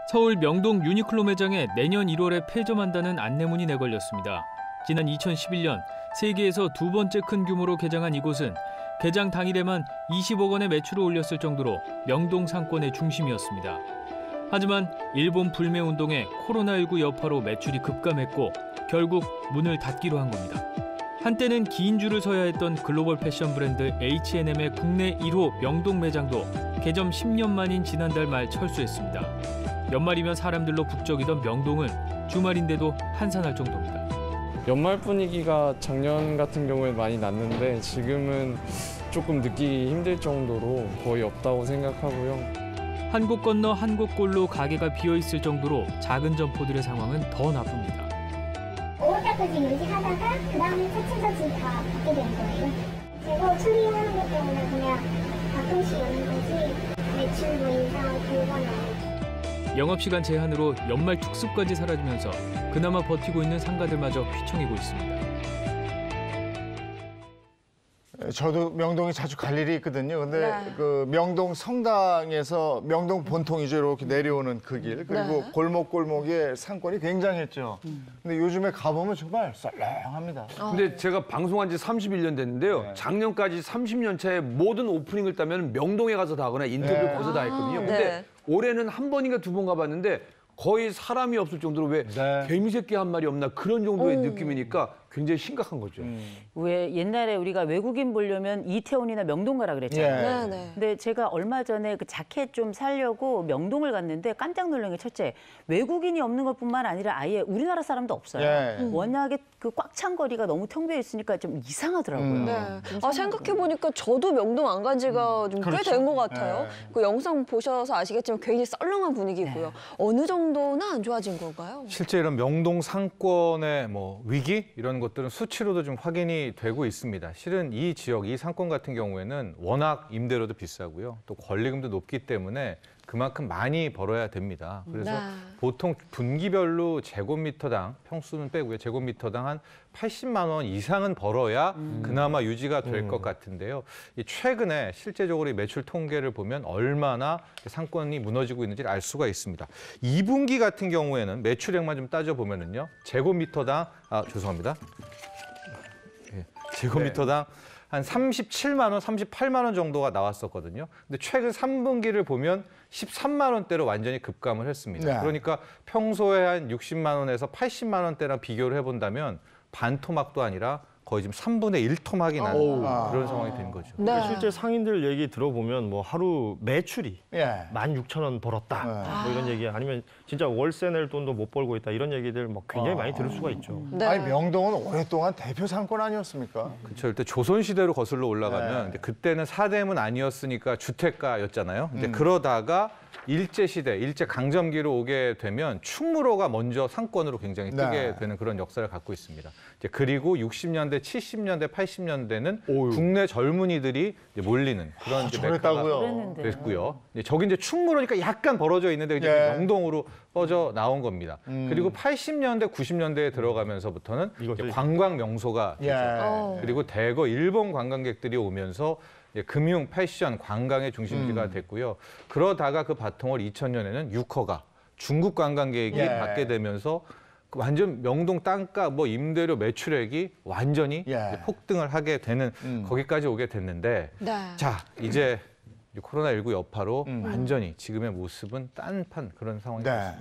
서울 명동 유니클로 매장에 내년 1월에 폐점한다는 안내문이 내걸렸습니다. 지난 2011년 세계에서 두 번째 큰 규모로 개장한 이곳은 개장 당일에만 20억 원의 매출을 올렸을 정도로 명동 상권의 중심이었습니다. 하지만 일본 불매 운동에 코로나19 여파로 매출이 급감했고 결국 문을 닫기로 한 겁니다. 한때는 긴 줄을 서야 했던 글로벌 패션 브랜드 H&M의 국내 1호 명동 매장도 개점 10년 만인 지난달 말 철수했습니다. 연말이면 사람들로 북적이던 명동은 주말인데도 한산할 정도입니다. 연말 분위기가 작년 같은 경우에 많이 났는데 지금은 조금 느끼기 힘들 정도로 거의 없다고 생각하고요. 한곳 건너 한곳골로 가게가 비어있을 정도로 작은 점포들의 상황은 더 나쁩니다. 5월달까지 유지하다가 그 다음에 차츰차츰 다 받게 된 거예요. 재고 처리하는 것 때문에 그냥 가끔씩 오는 거지 매출도 인상되거나. 영업시간 제한으로 연말 특수까지 사라지면서 그나마 버티고 있는 상가들마저 휘청이고 있습니다. 저도 명동에 자주 갈 일이 있거든요. 근데 그 명동 성당에서 명동 본통이죠. 이렇게 내려오는 그 길. 그리고 골목골목에 상권이 굉장했죠. 근데 요즘에 가보면 정말 썰렁합니다. 근데 제가 방송한 지 31년 됐는데요. 작년까지 30년 차에 모든 오프닝을 따면 명동에 가서 다 하거나 인터뷰 거기서 다 했거든요. 근데 올해는 한 번인가 두 번 가봤는데 거의 사람이 없을 정도로 왜 개미새끼 한 마리 없나 그런 정도의 느낌이니까 굉장히 심각한 거죠. 왜 옛날에 우리가 외국인 보려면 이태원이나 명동 가라 그랬잖아요. 근데 제가 얼마 전에 그 자켓 좀 사려고 명동을 갔는데 깜짝 놀란 게 첫째, 외국인이 없는 것뿐만 아니라 아예 우리나라 사람도 없어요. 워낙에 그 꽉 찬 거리가 너무 텅 비어 있으니까 좀 이상하더라고요. 생각해보니까 저도 명동 안 간 지가 좀 꽤 된 것 같아요. 그 영상 보셔서 아시겠지만 굉장히 썰렁한 분위기고요. 어느 정도나 안 좋아진 건가요? 실제 이런 명동 상권의 위기 이런 것들은 수치로도 좀 확인이 되고 있습니다. 실은 이 지역, 이 상권 같은 경우에는 워낙 임대료도 비싸고요. 또 권리금도 높기 때문에 그만큼 많이 벌어야 됩니다. 그래서 보통 분기별로 제곱미터당, 평수는 빼고요. 제곱미터당 한 80만 원 이상은 벌어야 그나마 유지가 될 것 같은데요. 최근에 실제적으로 이 매출 통계를 보면 얼마나 상권이 무너지고 있는지를 알 수가 있습니다. 2분기 같은 경우에는 매출액만 좀 따져보면은요. 제곱미터당, 죄송합니다. 제곱미터당 한 37만 원, 38만 원 정도가 나왔었거든요. 근데 최근 3분기를 보면 13만 원대로 완전히 급감을 했습니다. 그러니까 평소에 한 60만 원에서 80만 원대랑 비교를 해본다면 반토막도 아니라 거의 지금 3분의 1 토막이 나는 그런 상황이 된 거죠. 실제 상인들 얘기 들어보면 하루 매출이 16,000원 벌었다. 이런 얘기 아니면 진짜 월세 낼 돈도 못 벌고 있다. 이런 얘기들 굉장히 많이 들을 수가 있죠. 아니 명동은 오랫동안 대표 상권 아니었습니까? 그렇죠. 일단 조선시대로 거슬러 올라가면 그때는 사대문 아니었으니까 주택가였잖아요. 근데 그러다가 일제시대, 일제강점기로 오게 되면 충무로가 먼저 상권으로 굉장히 뜨게 되는 그런 역사를 갖고 있습니다. 그리고 60년대, 70년대, 80년대는 국내 젊은이들이 몰리는 그런 메카가 됐고요. 저기 이제 충무로니까 약간 벌어져 있는데 이제 명동으로 뻗어 나온 겁니다. 그리고 80년대, 90년대에 들어가면서부터는 이제 관광 명소가 되죠. 그리고 대거 일본 관광객들이 오면서 금융, 패션, 관광의 중심지가 됐고요. 그러다가 그 바통을 2000년에는 유커가 중국 관광객이 받게 되면서 완전 명동 땅값, 임대료 매출액이 완전히 폭등을 하게 되는 거기까지 오게 됐는데 자, 이제 코로나19 여파로 완전히 지금의 모습은 딴판 그런 상황이 됐습니다.